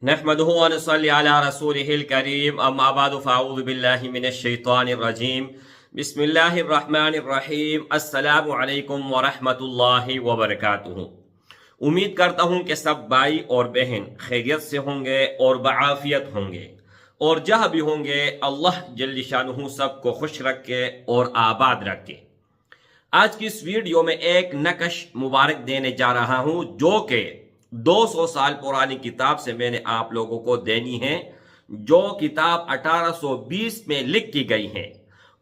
नहमदुहु व नसल्ली अला रसूलिहिल करीम अम्मा बअदु फ़अऊज़ु बिल्लाहि मिनश शैतानिर रजीम बिस्मिल्लाहिर रहमानिर रहीम अस्सलामु अलैकुम व रहमतुल्लाहि व बरकातुहू। उम्मीद करता हूँ कि सब भाई और बहन खैरियत से होंगे और बआफियत होंगे, और जहाँ भी होंगे अल्लाह जल्ल शानुहु सबको खुश रखे और आबाद रखे। आज की इस वीडियो में एक नकश मुबारक देने जा रहा हूँ जो कि 200 साल पुरानी किताब से मैंने आप लोगों को देनी है। जो किताब 1820 में लिख की गई है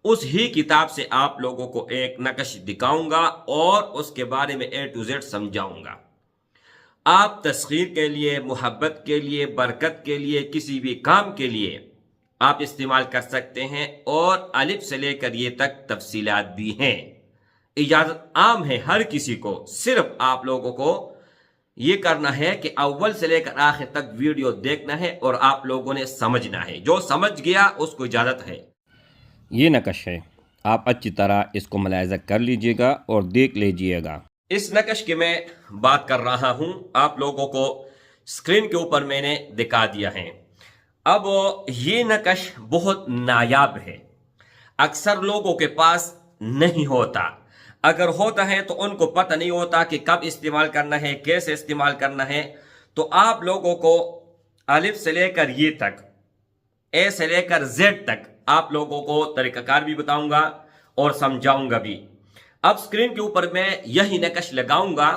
उस ही किताब से आप लोगों को एक नकश दिखाऊंगा और उसके बारे में A to Z समझाऊंगा। आप तस्खीर के लिए, मोहब्बत के लिए, बरकत के लिए, किसी भी काम के लिए आप इस्तेमाल कर सकते हैं, और अलिफ से लेकर ये तक तफसीलात भी हैं। इजाजत आम है हर किसी को, सिर्फ आप लोगों को ये करना है कि अव्वल से लेकर आखिर तक वीडियो देखना है और आप लोगों ने समझना है। जो समझ गया उसको इजाजत है। ये नकश है, आप अच्छी तरह इसको मुलाहिजा कर लीजिएगा और देख लीजिएगा। इस नकश की मैं बात कर रहा हूं, आप लोगों को स्क्रीन के ऊपर मैंने दिखा दिया है। अब ये नकश बहुत नायाब है, अक्सर लोगों के पास नहीं होता। अगर होता है तो उनको पता नहीं होता कि कब इस्तेमाल करना है, कैसे इस्तेमाल करना है। तो आप लोगों को अलिफ से लेकर ये तक, ए से लेकर जेड तक आप लोगों को तरीकाकार भी बताऊंगा और समझाऊंगा भी। अब स्क्रीन के ऊपर मैं यही नकश लगाऊंगा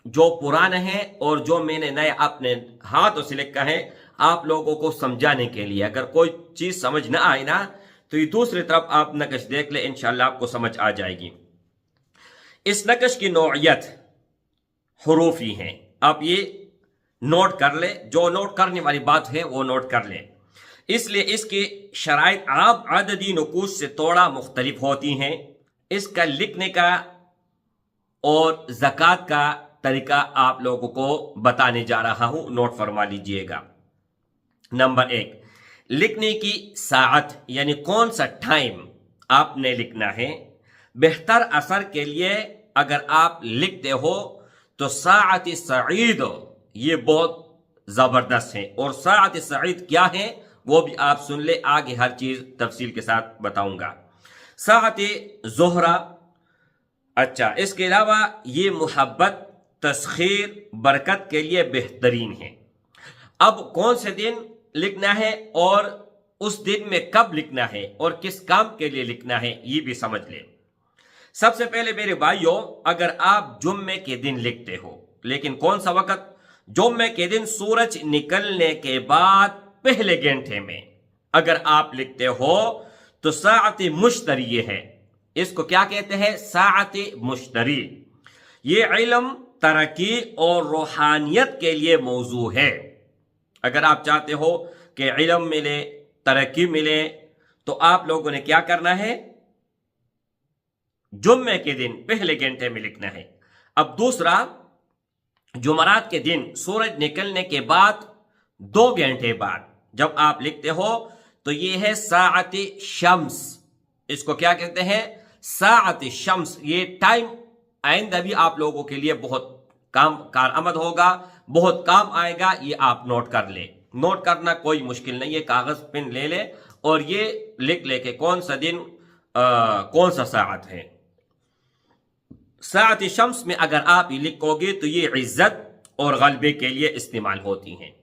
जो पुराना है और जो मैंने नए अपने हाथों से लिखा है, आप लोगों को समझाने के लिए। अगर कोई चीज समझ ना आए ना तो ये दूसरी तरफ आप नकश देख ले, इंशाल्लाह आपको समझ आ जाएगी। इस नकश की नौइयत हुरूफी है, आप ये नोट कर ले। जो नोट करने वाली बात है वो नोट कर ले। इसलिए इसकी शराइत आम अददी नुकूस से थोड़ा मुख्तलिफ होती हैं। इसका लिखने का और ज़कात का तरीका आप लोगों को बताने जा रहा हूं, नोट फरमा लीजिएगा। नंबर 1, लिखने की साअत यानी कौन सा टाइम आपने लिखना है। बेहतर असर के लिए अगर आप लिखते हो तो साअत सईद, ये बहुत जबरदस्त है। और साअत सईद क्या है वो भी आप सुन ले, आगे हर चीज तफसील के साथ बताऊंगा। साअत ज़ोहरा, अच्छा, इसके अलावा ये मोहब्बत, तस्खीर, बरकत के लिए बेहतरीन है। अब कौन से दिन लिखना है और उस दिन में कब लिखना है और किस काम के लिए लिखना है ये भी समझ ले। सबसे पहले मेरे भाइयों, अगर आप जुम्मे के दिन लिखते हो, लेकिन कौन सा वक्त, जुम्मे के दिन सूरज निकलने के बाद पहले घंटे में अगर आप लिखते हो तो साअत मुश्तरी ये है। इसको क्या कहते हैं? साअत मुश्तरी। ये इल्म, तरक्की और रूहानियत के लिए मौजू है। अगर आप चाहते हो कि इल्म मिले, तरक्की मिले, तो आप लोगों ने क्या करना है? जुम्मे के दिन पहले घंटे में लिखना है। अब दूसरा, जुमरात के दिन सूरज निकलने के बाद 2 घंटे बाद जब आप लिखते हो तो ये है साअत शम्स। इसको क्या कहते हैं? साअत शम्स। ये टाइम आइंदा भी आप लोगों के लिए बहुत काम कारआमद होगा, बहुत काम आएगा। ये आप नोट कर ले। नोट करना कोई मुश्किल नहीं है, कागज पेन ले ले और ये लिख ले के कौन सा दिन कौन सा साअत है। साअत शम्स में अगर आप ये लिखोगे तो ये इज्जत और गलबे के लिए इस्तेमाल होती हैं।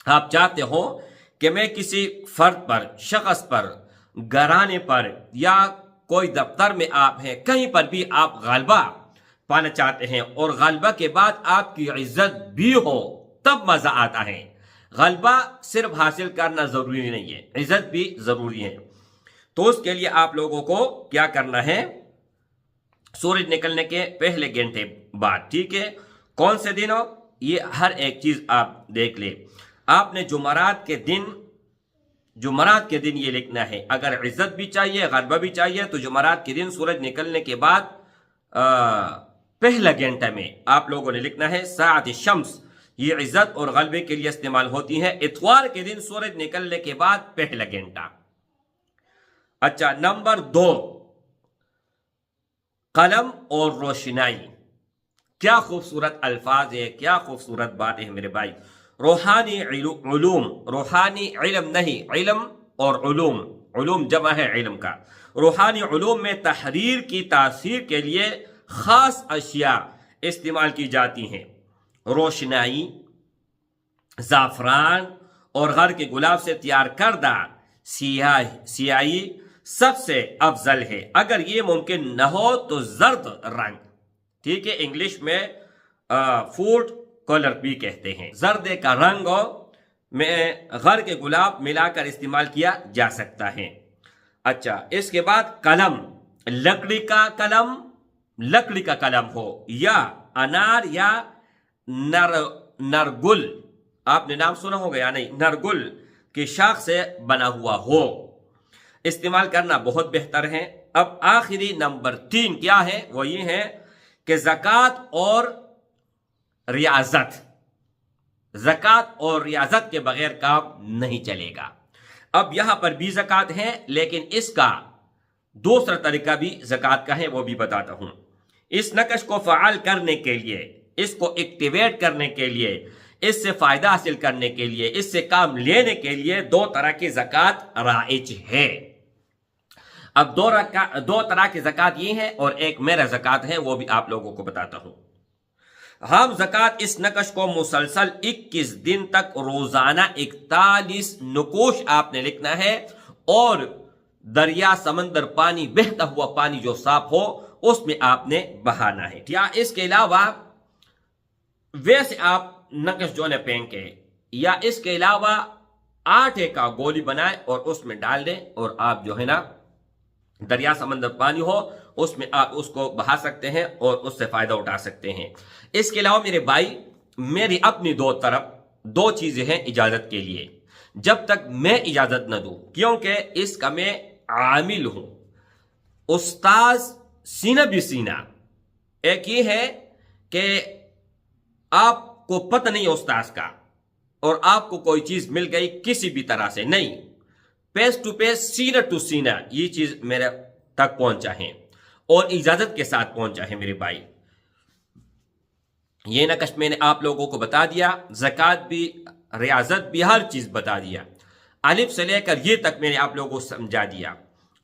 आप चाहते हो कि मैं किसी फर्द पर, शख्स पर, घराने पर या कोई दफ्तर में आप हैं, कहीं पर भी आप गलबा पाना चाहते हैं और गलबा के बाद आपकी इज्जत भी हो, तब मजा आता है। गलबा सिर्फ हासिल करना जरूरी नहीं है, इज्जत भी जरूरी है। तो उसके लिए आप लोगों को क्या करना है? सूरज निकलने के पहले घंटे बाद, ठीक है। कौन से दिन हो, ये हर एक चीज आप देख ले। आपने जुमरात के दिन ये लिखना है। अगर इज्जत भी चाहिए, गलबा भी चाहिए, तो जुमरात के दिन सूरज निकलने के बाद पहला घंटा में आप लोगों ने लिखना है साअत शम्स। ये इज्जत और गलबे के लिए इस्तेमाल होती है। इतवार के दिन सूरज निकलने के बाद पहला घंटा। अच्छा, नंबर 2, कलम और रोशनाई। क्या खूबसूरत अल्फाज है, क्या खूबसूरत बात है मेरे भाई। روحانی علوم، روحانی علم نہیں، علم اور علوم، علوم جمع ہے علم کا، روحانی علوم میں تحریر کی تاثیر کے لیے خاص اشیاء استعمال کی جاتی ہیں۔ روشنائی، زعفران اور غر کے گلاب سے تیار کردہ سیاہی سب سے افضل ہے، اگر یہ ممکن نہ ہو تو زرد رنگ، ٹھیک ہے، انگلش میں فوڈ کلر بھی کہتے ہیں، زرد کا رنگ میں غر کے گلاب ملا کر استعمال کیا جا سکتا ہے۔ اچھا، اس کے بعد قلم، لکڑی کا قلم ہو یا انار یا نرگل، آپ نے نام سنا ہوگا یا نہیں، نرگل کی شاخ سے بنا ہوا ہو، استعمال کرنا بہت بہتر ہے۔ اب آخری نمبر 3 کیا ہے؟ وہ یہ ہے کہ زکوٰۃ اور ریاضت کے بغیر کام نہیں چلے گا۔ اب یہاں پر بھی زکوٰۃ ہے، لیکن اس کا دوسرا طریقہ بھی زکوٰۃ کا ہے، وہ بھی بتاتا ہوں۔ اس نقش کو فعال کرنے کے لیے، اس کو ایکٹیویٹ کرنے کے لیے، اس سے فائدہ حاصل کرنے کے لیے، اس سے کام لینے کے لیے 2 طرح کی زکوٰۃ رائج ہے۔ اب 2 طرح کی زکوٰۃ یہ ہے، اور ایک میرا زکوٰۃ ہے، وہ بھی آپ لوگوں کو بتاتا ہوں۔ ہم زکوٰۃ اس نقش کو مسلسل 21 دن تک روزانہ 41 نقوش آپ نے لکھنا ہے، اور دریا، سمندر، پانی، بہتا ہوا پانی جو صاف ہو اس میں آپ نے بہانا ہے۔ یا اس کے علاوہ ویسے آپ نقش جو ہے پھینکے، یا اس کے علاوہ آٹے کا گولی بنائے اور اس میں ڈال دیں، اور آپ جو ہے نا دریا، سمندر، پانی ہو اس میں آپ اس کو بہا سکتے ہیں اور اس سے فائدہ اٹھا سکتے ہیں۔ اس کے علاوہ میرے بھائی، میری اپنی 2 چیزیں ہیں اجازت کے لیے، جب تک میں اجازت نہ دوں، کیونکہ اس کا میں عامل ہوں، استاذ سینہ بھی سینہ۔ ایک یہ ہے کہ آپ کو پتہ نہیں استاذ کا، اور آپ کو کوئی چیز مل گئی کسی بھی طرح سے، نہیں، پیس ٹو پیس، سینہ ٹو سینہ یہ چیز میرے تک پہنچا ہے اور اجازت کے ساتھ پہنچا ہے میرے بھائی۔ یہ نقش میں نے آپ لوگوں کو بتا دیا، زکوٰۃ بھی، ریاضت بھی، ہر چیز بتا دیا، الف سے لے کر یہ تک میں نے آپ لوگوں کو سمجھا دیا۔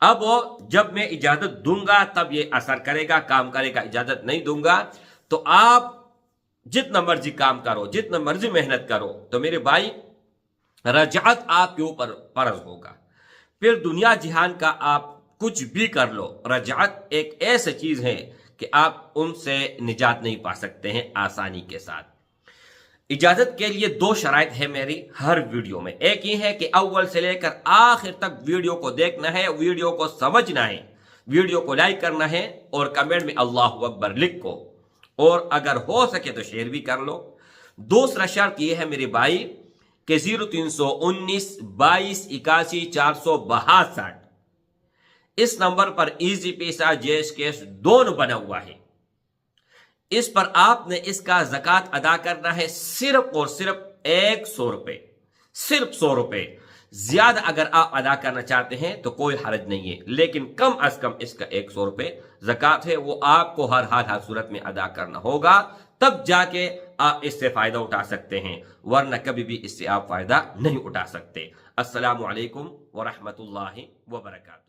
اب جب میں اجازت دوں گا تب یہ اثر کرے گا، کام کرے گا۔ اجازت نہیں دوں گا تو آپ جتنا مرضی کام کرو، جتنا مرضی محنت کرو، تو میرے بھائی رجعت آپ کے اوپر فرض ہوگا۔ پھر دنیا جہان کا آپ کچھ بھی کر لو، رجعت ایک ایسی چیز ہے کہ آپ ان سے نجات نہیں پا سکتے ہیں آسانی کے ساتھ۔ اجازت کے لیے 2 شرائط ہے میری ہر ویڈیو میں۔ ایک یہ ہے کہ اول سے لے کر آخر تک ویڈیو کو دیکھنا ہے، ویڈیو کو سمجھنا ہے، ویڈیو کو لائک کرنا ہے، اور کمنٹ میں اللہ اکبر لکھو، اور اگر ہو سکے تو شیئر بھی کر لو۔ دوسرا شرط یہ ہے میرے بھائی کہ 0319 22 81 462 اس نمبر پر ایزی پیسہ، جیش کیش دونوں بنا ہوا ہے، اس پر آپ نے اس کا زکوٰۃ ادا کرنا ہے، صرف اور صرف 100 روپے، صرف 100 روپے۔ زیادہ اگر آپ ادا کرنا چاہتے ہیں تو کوئی حرج نہیں ہے، لیکن کم از کم اس کا 100 روپے زکوٰۃ ہے، وہ آپ کو ہر حال ہر صورت میں ادا کرنا ہوگا، تب جا کے آپ اس سے فائدہ اٹھا سکتے ہیں، ورنہ کبھی بھی اس سے آپ فائدہ نہیں اٹھا سکتے۔ السلام علیکم ورحمۃ اللہ وبرکاتہ۔